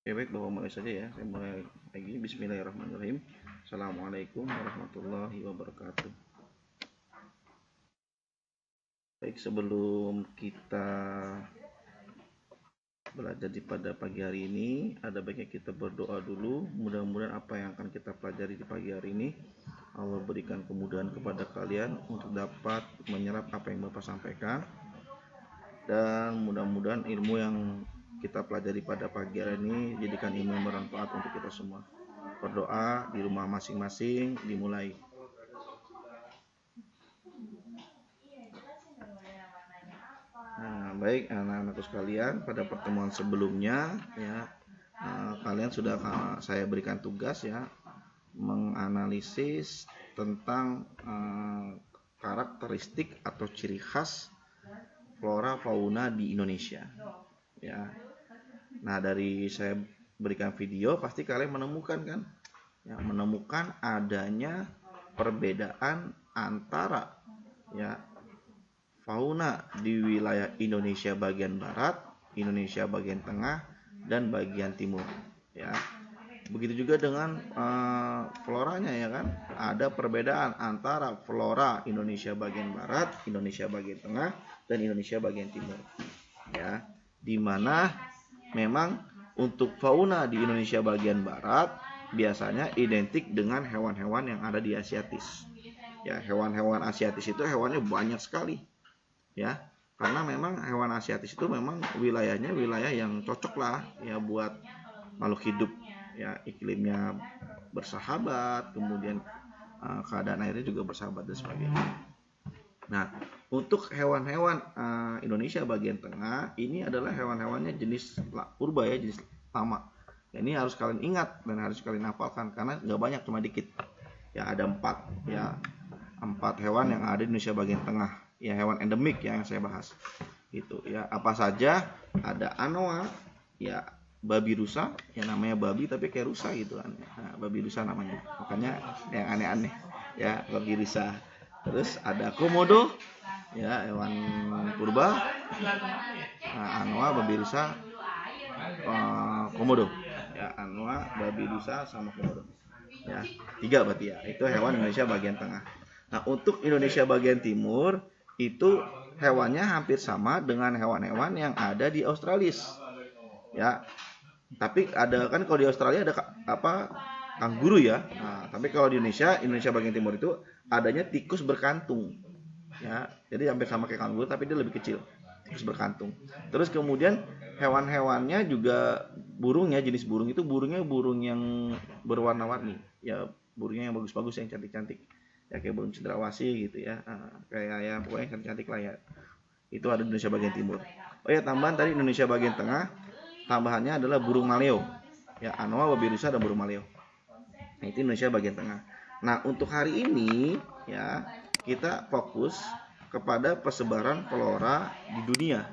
Oke, baik, Bapak mulai saja ya. Saya mulai lagi. Bismillahirrahmanirrahim. Assalamualaikum warahmatullahi wabarakatuh. Baik, sebelum kita belajar pada pagi hari ini, ada baiknya kita berdoa dulu. Mudah-mudahan apa yang akan kita pelajari di pagi hari ini, Allah berikan kemudahan kepada kalian untuk dapat menyerap apa yang Bapak sampaikan. Dan mudah-mudahan ilmu yang kita pelajari pada pagi hari ini jadikan ilmu yang bermanfaat untuk kita semua. Berdoa di rumah masing-masing, dimulai. Nah, baik anak-anakku sekalian, pada pertemuan sebelumnya ya kalian sudah saya berikan tugas ya menganalisis tentang karakteristik atau ciri khas flora fauna di Indonesia ya. Nah, dari saya berikan video pasti kalian menemukan kan ya, menemukan adanya perbedaan antara ya fauna di wilayah Indonesia bagian barat, Indonesia bagian tengah, dan bagian timur ya. Begitu juga dengan floranya ya kan, ada perbedaan antara flora Indonesia bagian barat, Indonesia bagian tengah, dan Indonesia bagian timur ya, dimana memang untuk fauna di Indonesia bagian barat biasanya identik dengan hewan-hewan yang ada di Asiatis ya. Hewan-hewan Asiatis itu hewannya banyak sekali ya, karena memang hewan Asiatis itu memang wilayahnya wilayah yang cocok lah ya buat makhluk hidup ya, iklimnya bersahabat, kemudian keadaan airnya juga bersahabat dan sebagainya. Nah, untuk hewan-hewan Indonesia bagian tengah ini adalah hewan-hewannya jenis purba ya, jenis lama. Ini harus kalian ingat dan harus kalian hafalkan karena nggak banyak, cuma dikit ya. Ada 4 ya, 4 hewan yang ada di Indonesia bagian tengah ya, hewan endemik ya yang saya bahas gitu ya. Apa saja? Ada anoa ya, babi rusa yang namanya babi tapi kayak rusa gitu kan. Nah, babi rusa namanya, makanya yang aneh-aneh ya, babi rusa. Terus ada komodo ya, hewan purba. Nah, anoa, babi rusa, komodo ya, anoa, babi rusa, sama komodo ya. 3 berarti ya, itu hewan Indonesia bagian tengah. Nah, untuk Indonesia bagian timur itu hewannya hampir sama dengan hewan-hewan yang ada di Australis ya. Tapi ada kan, kalau di Australia ada kanguru ya. Nah, tapi kalau di Indonesia bagian timur itu adanya tikus berkantung ya. Jadi hampir sama kayak kanguru tapi dia lebih kecil, tikus berkantung. Terus kemudian hewan-hewannya juga burungnya, jenis burung itu burung yang berwarna-warni ya, burungnya yang bagus-bagus, yang cantik-cantik ya, kayak burung cendrawasih gitu ya. Kayak ya pokoknya cantik-cantik lah ya. Itu ada di Indonesia bagian timur. Oh ya, tambahan tadi Indonesia bagian tengah, tambahannya adalah burung maleo ya, anoa, babi rusa, dan burung maleo. Nah, itu Indonesia bagian tengah. Nah, untuk hari ini ya kita fokus kepada persebaran flora di dunia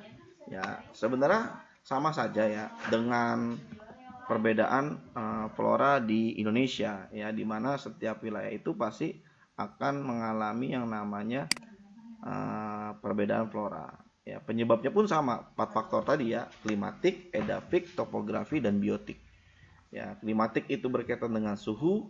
ya. Sebenarnya sama saja ya dengan perbedaan flora di Indonesia ya, di mana setiap wilayah itu pasti akan mengalami yang namanya perbedaan flora ya. Penyebabnya pun sama, 4 faktor tadi ya, klimatik, edafik, topografi, dan biotik ya. Klimatik itu berkaitan dengan suhu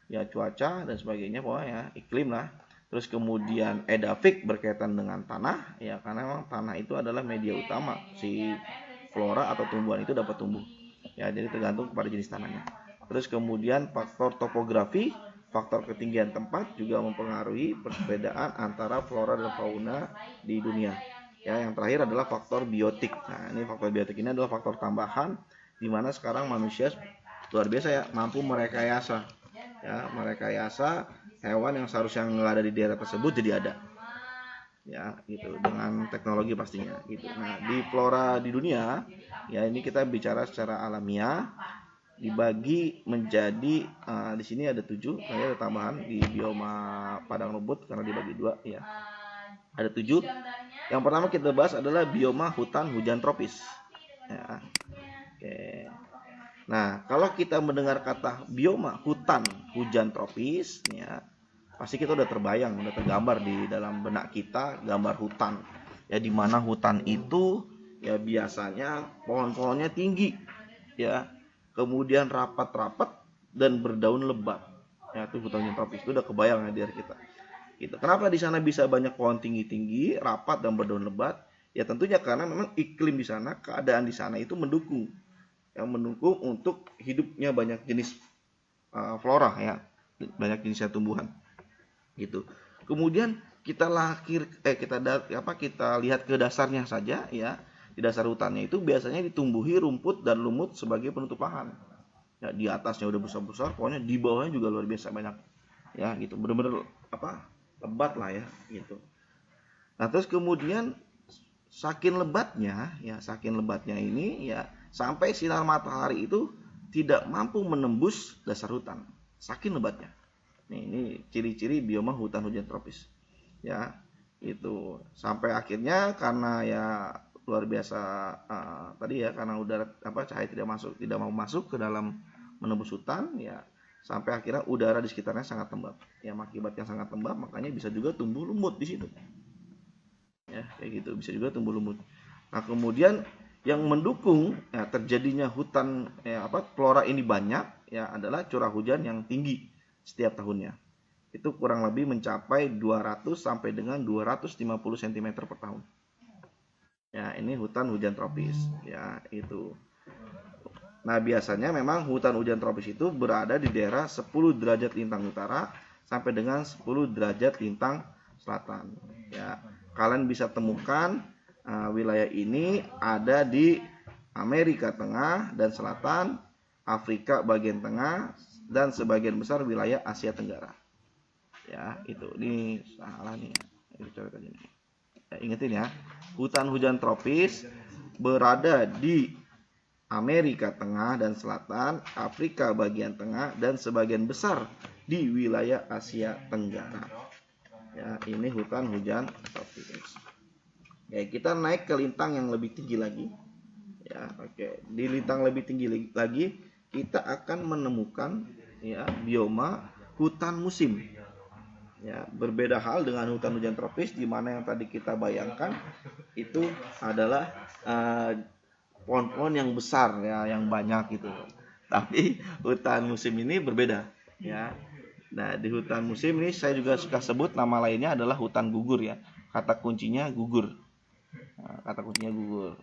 ya, cuaca dan sebagainya, pokoknya iklim lah. Terus kemudian edafik berkaitan dengan tanah ya, karena memang tanah itu adalah media utama si flora atau tumbuhan itu dapat tumbuh ya, jadi tergantung kepada jenis tanahnya. Terus kemudian faktor topografi, faktor ketinggian tempat juga mempengaruhi perbedaan antara flora dan fauna di dunia ya. Yang terakhir adalah faktor biotik. Nah, ini faktor biotik ini adalah faktor tambahan di mana sekarang manusia luar biasa ya, mampu merekayasa ya, merekayasa hewan yang seharusnya nggak ada di daerah tersebut jadi ada ya, gitu, dengan teknologi pastinya gitu. Nah, di flora di dunia ya, ini kita bicara secara alamiah, dibagi menjadi di sini ada 7, ada tambahan di bioma padang rumput karena dibagi 2 ya. Ada 7. Yang pertama kita bahas adalah bioma hutan hujan tropis ya. Oke. Nah, kalau kita mendengar kata bioma hutan hujan tropis ya, pasti kita udah terbayang, udah tergambar di dalam benak kita gambar hutan ya, di mana hutan itu ya biasanya pohon-pohonnya tinggi ya, kemudian rapat-rapat dan berdaun lebat. Ya, itu hutan hujan tropis. Itu udah kebayang ya di daerah kita. Gitu. Kenapa di sana bisa banyak pohon tinggi-tinggi, rapat dan berdaun lebat? Ya tentunya karena memang iklim di sana, keadaan di sana itu mendukung, yang mendukung untuk hidupnya banyak jenis flora ya, banyak jenis tumbuhan. Gitu. Kemudian kita lihat ke dasarnya saja ya. Di dasar hutannya itu biasanya ditumbuhi rumput dan lumut sebagai penutup lahan. Ya, di atasnya udah besar-besar, pokoknya di bawahnya juga luar biasa banyak. Ya, gitu. Benar-benar lebat lah ya, gitu. Nah, terus kemudian saking lebatnya ini ya sampai sinar matahari itu tidak mampu menembus dasar hutan. Saking lebatnya. Ini ciri-ciri bioma hutan hujan tropis. Ya, itu sampai akhirnya karena ya luar biasa tadi ya, karena udara cahaya tidak mau masuk ke dalam menembus hutan ya, sampai akhirnya udara di sekitarnya sangat lembab. Ya, akibatnya sangat lembab, makanya bisa juga tumbuh lumut di situ. Ya, kayak gitu, bisa juga tumbuh lumut. Nah, kemudian yang mendukung ya, terjadinya hutan flora ini banyak ya adalah curah hujan yang tinggi setiap tahunnya. Itu kurang lebih mencapai 200 sampai dengan 250 cm per tahun. Ya, ini hutan hujan tropis ya, itu. Nah, biasanya memang hutan hujan tropis itu berada di daerah 10 derajat lintang utara sampai dengan 10 derajat lintang selatan. Ya, kalian bisa temukan wilayah ini ada di Amerika Tengah dan Selatan, Afrika bagian tengah, dan sebagian besar wilayah Asia Tenggara. Ya, itu. Ini salah nih. Ini coret aja nih. Ya, ingetin ya, hutan hujan tropis berada di Amerika Tengah dan Selatan, Afrika bagian tengah, dan sebagian besar di wilayah Asia Tenggara. Ya, ini hutan hujan tropis. Ya, kita naik ke lintang yang lebih tinggi lagi. Ya, oke. Di lintang lebih tinggi lagi, kita akan menemukan ya bioma hutan musim. Ya, berbeda hal dengan hutan hujan tropis, di mana yang tadi kita bayangkan itu adalah pohon-pohon yang besar ya, yang banyak gitu. Tapi hutan musim ini berbeda ya. Nah, di hutan musim ini saya juga suka sebut nama lainnya adalah hutan gugur ya. Kata kuncinya gugur. Nah, kata kuncinya gugur.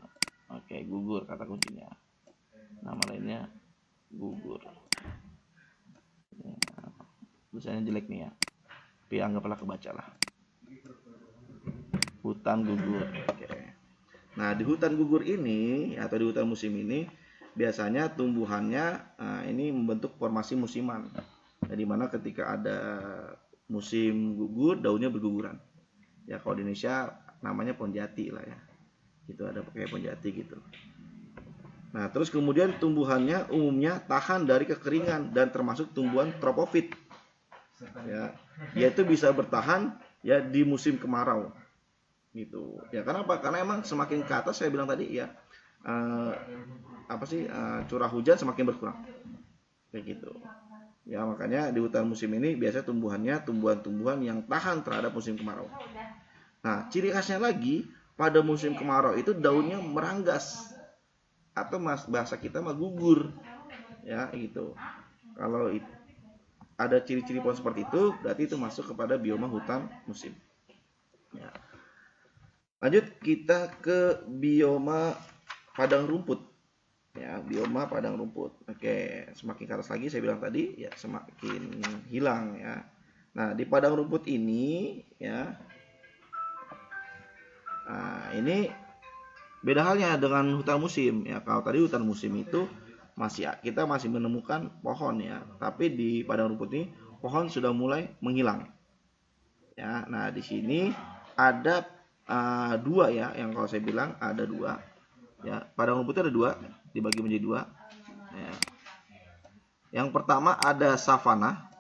Oke, gugur kata kuncinya. Nama lainnya gugur. Ya, tulisannya jelek nih ya. Tapi anggaplah kebaca lah. Hutan gugur. Oke. Nah, di hutan gugur ini atau di hutan musim ini biasanya tumbuhannya ini membentuk formasi musiman. Nah, di mana ketika ada musim gugur, daunnya berguguran. Ya, kalau di Indonesia namanya pohon jati lah ya. Itu ada pakai pohon jati gitu. Nah, terus kemudian tumbuhannya umumnya tahan dari kekeringan dan termasuk tumbuhan tropofit. Ya, yaitu bisa bertahan ya di musim kemarau. Gitu. Ya, kenapa? Karena emang semakin ke atas saya bilang tadi ya curah hujan semakin berkurang. Kayak gitu. Ya, makanya di hutan musim ini biasanya tumbuhannya tumbuhan-tumbuhan yang tahan terhadap musim kemarau. Nah, ciri khasnya lagi pada musim kemarau itu daunnya meranggas atau bahasa kita mah gugur. Ya, gitu. Kalau ada ciri-ciri pohon seperti itu, berarti itu masuk kepada bioma hutan musim. Ya. Lanjut kita ke bioma padang rumput. Ya, bioma padang rumput. Oke, semakin ke atas lagi saya bilang tadi ya semakin hilang ya. Nah, di padang rumput ini ya. Nah, ini beda halnya dengan hutan musim ya. Kalau tadi hutan musim itu kita masih menemukan pohon ya, tapi di padang rumput ini pohon sudah mulai menghilang. Ya, nah di sini ada dua ya, yang kalau saya bilang ada dua. Ya, padang rumputnya ada dua, dibagi menjadi dua. Ya. Yang pertama ada savana,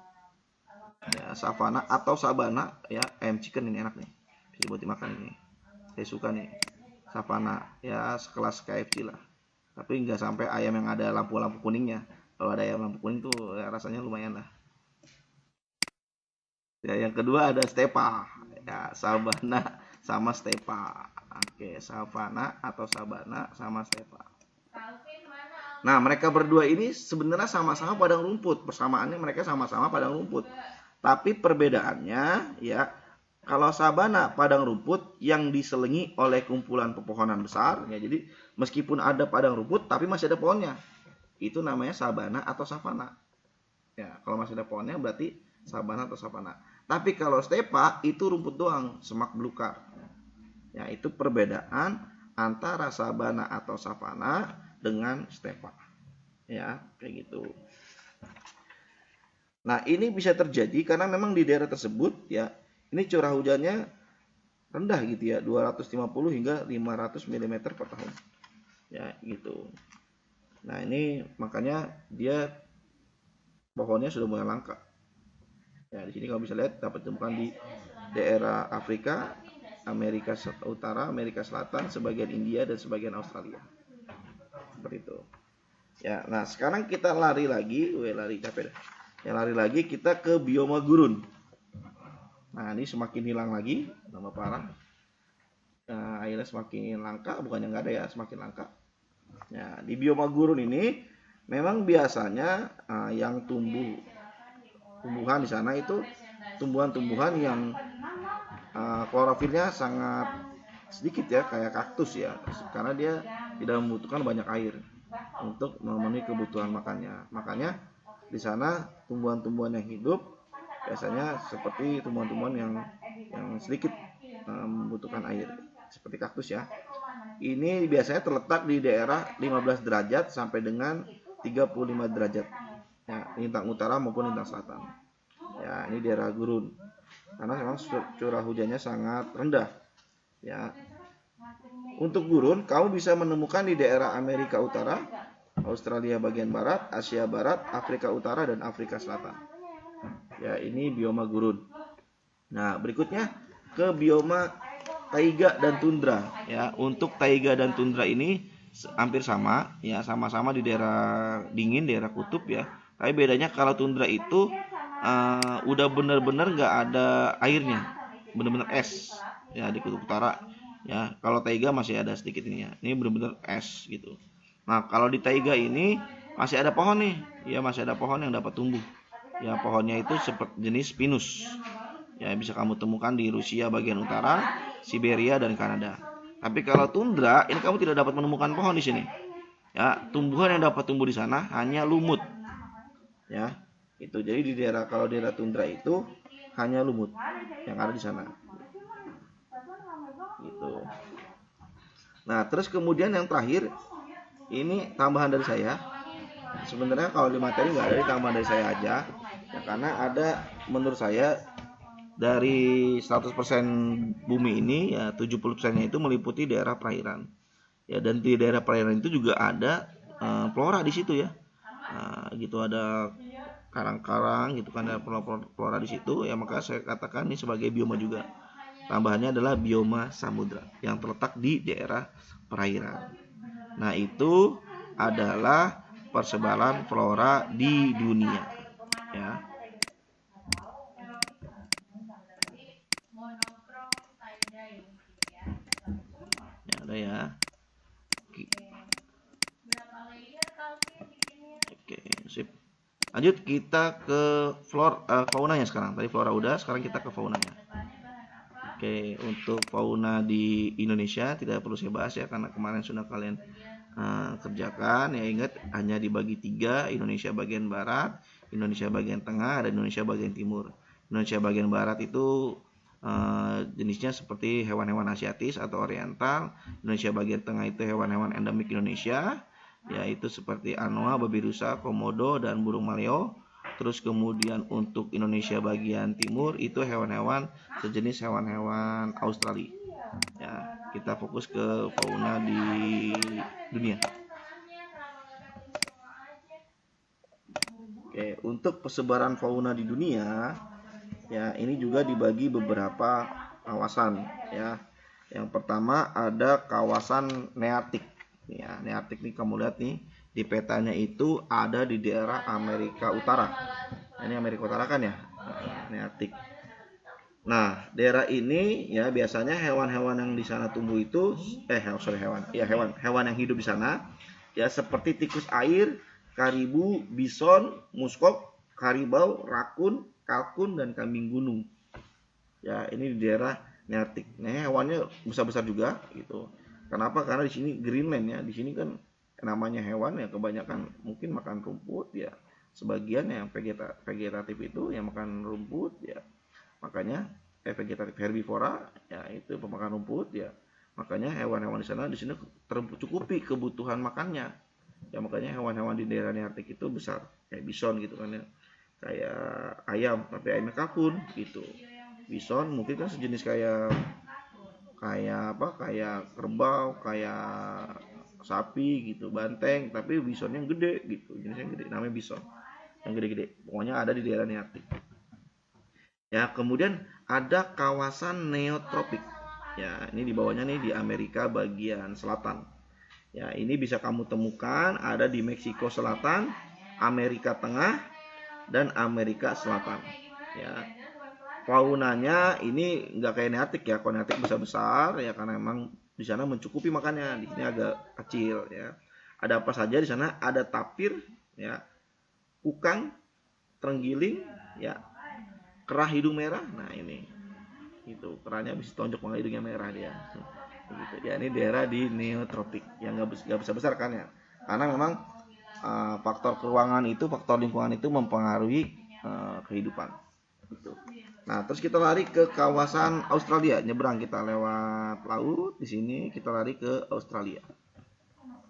ya, savana atau sabana ya, ayam chicken ini enak nih, bisa buat dimakan ini. Saya suka nih, savana ya sekelas KFC lah. Tapi nggak sampai ayam yang ada lampu-lampu kuningnya. Kalau ada ayam lampu kuning tuh ya, rasanya lumayan lah. Ya, yang kedua ada stepa. Ya, sabana sama stepa. Oke, savana atau sabana sama stepa. Nah, mereka berdua ini sebenarnya sama-sama padang rumput. Persamaannya mereka sama-sama padang rumput. Tapi perbedaannya ya, kalau sabana padang rumput yang diselingi oleh kumpulan pepohonan besar ya. Jadi meskipun ada padang rumput tapi masih ada pohonnya. Itu namanya sabana atau savana. Ya, kalau masih ada pohonnya berarti sabana atau savana. Tapi kalau stepa itu rumput doang, semak belukar. Ya, itu perbedaan antara sabana atau savana dengan stepa. Ya, kayak gitu. Nah, ini bisa terjadi karena memang di daerah tersebut ya, ini curah hujannya rendah gitu ya, 250 hingga 500 mm per tahun. Ya, gitu. Nah, ini makanya dia pohonnya sudah mulai langka. Ya, di sini kalau bisa lihat dapat ditemukan di daerah Afrika, Amerika Utara, Amerika Selatan, sebagian India dan sebagian Australia. Seperti itu. Ya, nah sekarang kita lari lagi, lari capek dah. Ya, lari lagi kita ke bioma gurun. Nah, ini semakin hilang lagi, nama parah. Nah, akhirnya semakin langka, bukannya nggak ada ya, semakin langka. Ya, di bioma gurun ini memang biasanya yang tumbuhan di sana itu tumbuhan-tumbuhan yang klorofilnya sangat sedikit ya, kayak kaktus ya, karena dia tidak membutuhkan banyak air untuk memenuhi kebutuhan makannya. Makanya di sana tumbuhan-tumbuhan yang hidup biasanya seperti tumbuhan-tumbuhan yang sedikit membutuhkan air, seperti kaktus ya. Ini biasanya terletak di daerah 15 derajat sampai dengan 35 derajat. Ya, lintang utara maupun lintang selatan. Ya, ini daerah gurun. Karena memang curah hujannya sangat rendah. Ya. Untuk gurun, kamu bisa menemukan di daerah Amerika Utara, Australia bagian barat, Asia Barat, Afrika Utara dan Afrika Selatan. Ya, ini bioma gurun. Nah, berikutnya ke bioma taiga dan tundra. Ya, untuk taiga dan tundra ini hampir sama, ya, sama-sama di daerah dingin, daerah kutub ya. Tapi bedanya kalau tundra itu udah benar-benar nggak ada airnya, benar-benar es. Ya, di kutub utara. Ya, kalau taiga masih ada sedikit ini ya. Ini benar-benar es gitu. Nah, kalau di taiga ini masih ada pohon nih. Ya, masih ada pohon yang dapat tumbuh. Ya, pohonnya itu seperti jenis pinus. Ya, bisa kamu temukan di Rusia bagian utara, Siberia dan Kanada. Tapi kalau tundra, ini kamu tidak dapat menemukan pohon di sini. Ya, tumbuhan yang dapat tumbuh di sana hanya lumut. Ya, itu. Jadi di kalau daerah tundra itu hanya lumut yang ada di sana. Gitu. Nah, terus kemudian yang terakhir ini tambahan dari saya. Sebenarnya kalau di materi nggak ada, tambahan dari saya aja. Ya, karena ada menurut saya dari 100% bumi ini ya 70%-nya itu meliputi daerah perairan. Ya, dan di daerah perairan itu juga ada flora di situ ya. Gitu, ada karang-karang gitu kan, ada flora di situ ya, maka saya katakan ini sebagai bioma juga. Tambahannya adalah bioma samudra yang terletak di daerah perairan. Nah, itu adalah persebaran flora di dunia ya. Ya, ada ya. Oke, sip. Lanjut kita ke faunanya sekarang. Tadi flora udah, sekarang kita ke faunanya. Oke, untuk fauna di Indonesia tidak perlu saya bahas ya, karena kemarin sudah kalian kerjakan. Ya, ingat hanya dibagi 3, Indonesia bagian barat, Indonesia bagian tengah, dan Indonesia bagian timur. Indonesia bagian barat itu jenisnya seperti hewan-hewan asiatis atau oriental. Indonesia bagian tengah itu hewan-hewan endemik Indonesia, yaitu seperti anoa, babi rusa, komodo, dan burung maleo. Terus kemudian untuk Indonesia bagian timur itu hewan-hewan sejenis hewan-hewan Australia. Ya, kita fokus ke fauna di dunia. Oke, untuk persebaran fauna di dunia, ya ini juga dibagi beberapa kawasan ya. Yang pertama ada kawasan neartik. Ya, neartik nih kamu lihat nih di petanya itu ada di daerah Amerika Utara. Ini Amerika Utara kan ya, neartik. Nah, daerah ini ya biasanya hewan-hewan yang di sana tumbuh itu hewan yang hidup di sana ya seperti tikus air, karibu, bison, muskok, karibau, rakun, kalkun, dan kambing gunung. Ya, ini di daerah Nearktik. Nah, hewannya besar-besar juga gitu. Kenapa? Karena di sini Greenland ya. Di sini kan namanya hewan ya kebanyakan mungkin makan rumput ya. Sebagian yang vegetatif itu yang makan rumput ya. Makanya vegetatif herbivora ya itu pemakan rumput ya. Makanya hewan-hewan di sini tercukupi kebutuhan makannya. Ya makanya hewan-hewan di daerah Nearktik itu besar, kayak bison gitu kan ya. Kayak ayam, tapi ayamnya kalkun gitu. Bison mungkin kan sejenis kayak kayak kerbau, kayak sapi gitu, banteng, tapi bisonnya yang gede gitu, jenisnya yang gede, namanya bison yang gede-gede, pokoknya ada di daerah Nearktik ya. Kemudian ada kawasan neotropik ya, ini di bawahnya nih di Amerika bagian selatan ya. Ini bisa kamu temukan ada di Meksiko Selatan, Amerika Tengah, dan Amerika Selatan ya. Faunanya ini nggak kayak Nearktik ya. Kalau Nearktik besar-besar ya karena emang di sana mencukupi makannya. Di sini agak kecil ya. Ada apa saja di sana? Ada tapir ya, kukang, terenggiling ya, kerah hidung merah. Nah ini itu kerahnya bisa tonjok banget, hidungnya merah dia. Begitu ya. Ini daerah di neotropik yang nggak besar-besar kan ya. Karena memang faktor keruangan itu, faktor lingkungan itu mempengaruhi kehidupan. Gitu. Nah, terus kita lari ke kawasan Australia, nyebrang kita lewat laut. Di sini kita lari ke Australia.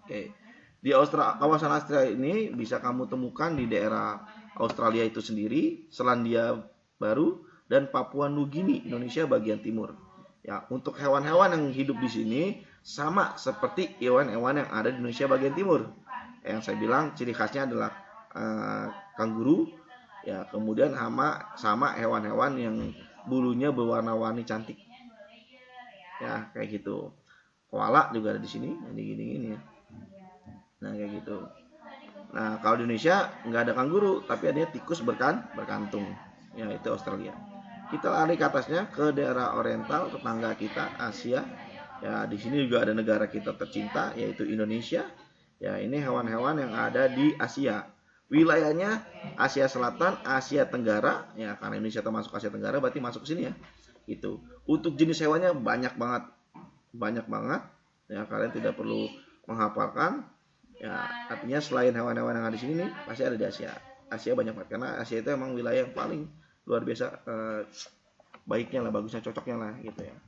Oke. Di kawasan Australia ini bisa kamu temukan di daerah Australia itu sendiri, Selandia Baru, dan Papua Nugini, Indonesia bagian timur. Ya, untuk hewan-hewan yang hidup di sini sama seperti hewan-hewan yang ada di Indonesia bagian timur. Yang saya bilang ciri khasnya adalah kanguru. Ya, kemudian sama hewan-hewan yang bulunya berwarna-warni cantik. Ya, kayak gitu. Koala juga ada di sini, ini gini-gini ya. Nah, kayak gitu. Nah, kalau di Indonesia nggak ada kanguru, tapi ada tikus berkantung. Ya, itu Australia. Kita lari ke atasnya ke daerah oriental, tetangga kita, Asia. Ya, di sini juga ada negara kita tercinta, yaitu Indonesia. Ya, ini hewan-hewan yang ada di Asia. Wilayahnya Asia Selatan, Asia Tenggara, ya karena Indonesia termasuk Asia Tenggara, berarti masuk ke sini ya. Itu. Untuk jenis hewannya banyak banget, ya kalian tidak perlu menghafalkan. Ya artinya selain hewan-hewan yang ada di sini nih, pasti ada di Asia. Asia banyak banget karena Asia itu emang wilayah yang paling luar biasa baiknya lah, bagusnya, cocoknya lah gitu ya.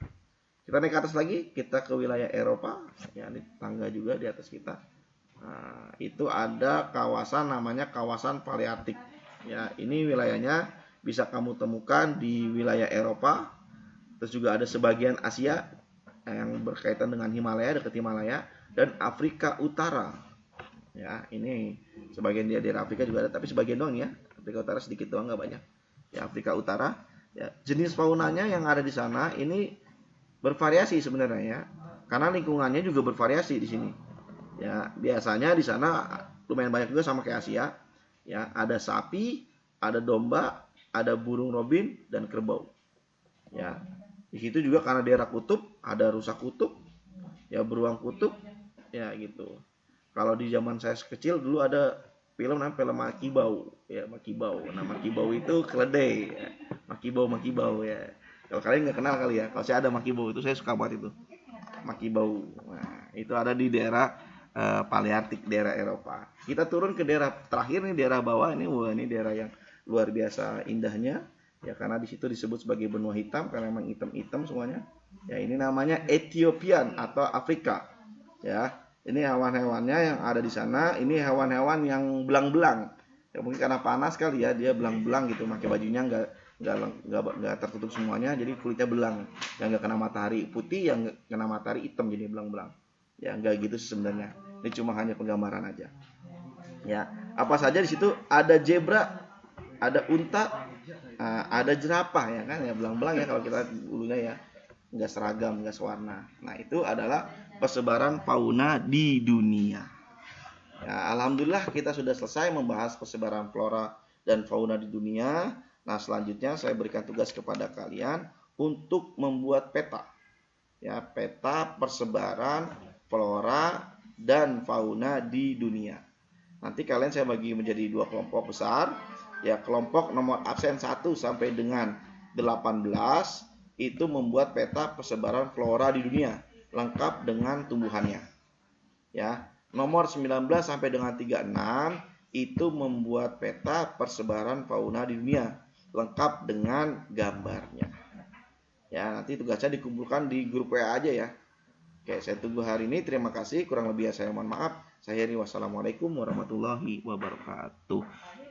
Kita naik ke atas lagi, kita ke wilayah Eropa, ya ini tangga juga di atas kita. Nah, itu ada kawasan namanya kawasan Paleartik. Ya, ini wilayahnya bisa kamu temukan di wilayah Eropa. Terus juga ada sebagian Asia yang berkaitan dengan Himalaya, dekat Himalaya, dan Afrika Utara. Ya, ini sebagian di daerah Afrika juga ada, tapi sebagian doang ya. Afrika Utara sedikit doang, nggak banyak. Ya, Afrika Utara. Ya, jenis faunanya yang ada di sana ini bervariasi sebenarnya ya. Karena lingkungannya juga bervariasi di sini. Ya, biasanya di sana lumayan banyak juga sama kayak Asia. Ya, ada sapi, ada domba, ada burung robin dan kerbau. Ya, di situ juga karena daerah kutub, ada rusa kutub, ya beruang kutub, ya gitu. Kalau di zaman saya kecil dulu ada film namanya film Makibau, ya Makibau. Nah, Makibau itu keledai, ya. Makibau ya. Kalau kalian nggak kenal kali ya, kalau saya ada Makibau itu saya suka banget itu. Makibau. Nah, itu ada di daerah Paleartik, daerah Eropa. Kita turun ke daerah terakhir nih, daerah bawah ini. Wah, ini daerah yang luar biasa indahnya. Ya karena di situ disebut sebagai benua hitam karena memang hitam-hitam semuanya. Ya ini namanya Ethiopian atau Afrika. Ya, ini hewan-hewannya yang ada di sana. Ini hewan-hewan yang belang-belang. Ya mungkin karena panas kali ya, dia belang-belang gitu, pakai bajunya nggak tertutup semuanya, jadi kulitnya belang, yang nggak kena matahari putih, yang kena matahari hitam, jadi belang-belang. Ya nggak gitu sebenarnya. Ini cuma hanya penggambaran aja. Ya, apa saja di situ ada zebra, ada unta, ada jerapah ya kan ya, belang-belang ya kalau kita dulunya ya, nggak seragam, nggak sewarna. Nah itu adalah persebaran fauna di dunia. Ya, alhamdulillah kita sudah selesai membahas persebaran flora dan fauna di dunia. Nah selanjutnya saya berikan tugas kepada kalian untuk membuat peta. Ya, peta persebaran flora dan fauna di dunia. Nanti kalian saya bagi menjadi 2 kelompok besar. Ya, kelompok nomor absen 1 sampai dengan 18 itu membuat peta persebaran flora di dunia lengkap dengan tumbuhannya. Ya, nomor 19 sampai dengan 36 itu membuat peta persebaran fauna di dunia lengkap dengan gambarnya. Ya, nanti tugasnya dikumpulkan di grup WA aja ya. Oke, saya tunggu hari ini. Terima kasih. Kurang lebih saya mohon maaf. Saya Heri. Wassalamualaikum warahmatullahi wabarakatuh.